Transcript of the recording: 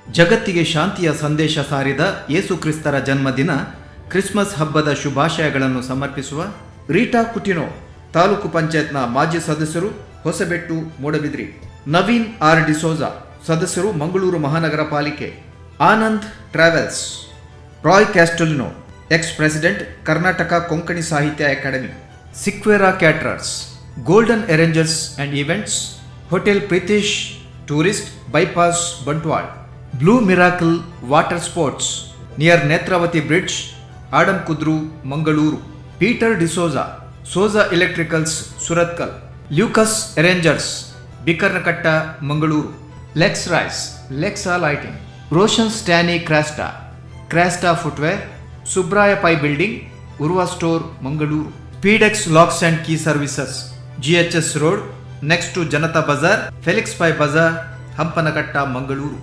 ಜಗತ್ತಿಗೆ ಶಾಂತಿಯ ಸಂದೇಶ ಸಾರಿದ ಯೇಸು ಕ್ರಿಸ್ತರ ಜನ್ಮದಿನ ಕ್ರಿಸ್ಮಸ್ ಹಬ್ಬದ ಶುಭಾಶಯಗಳನ್ನು ಸಮರ್ಪಿಸುವ ರೀಟಾ ಕುಟಿನೋ, ತಾಲೂಕು ಪಂಚಾಯತ್ನ ಮಾಜಿ ಸದಸ್ಯರು, ಹೊಸಬೆಟ್ಟು, ಮೂಡಬಿದ್ರಿ. ನವೀನ್ ಆರ್ ಡಿಸೋಜಾ, ಸದಸ್ಯರು, ಮಂಗಳೂರು ಮಹಾನಗರ ಪಾಲಿಕೆ. Anand travels. Roy Castelino, ex president, Karnataka Konkani Sahitya Akademi. Sequeira caterers, golden arrangers and events, hotel Preetesh, tourist, bypass, Bantwal. Blue miracle water sports near Netravati bridge, Adam Kudru, Mangaluru. Peter D'Souza, Souza electricals, Surathkal. Lucas arrangers, Bikarnakatte, Mangaluru. Lex rise, Lexa lighting. Roshan Stany Crasta, Crasta footwear. Subraya Pai building, Urwa store, Mangaluru. Pedex LOX and key services, GHS road, next to Janata Bazar, Felix Pai Bazar, Hampankatta, Mangaluru.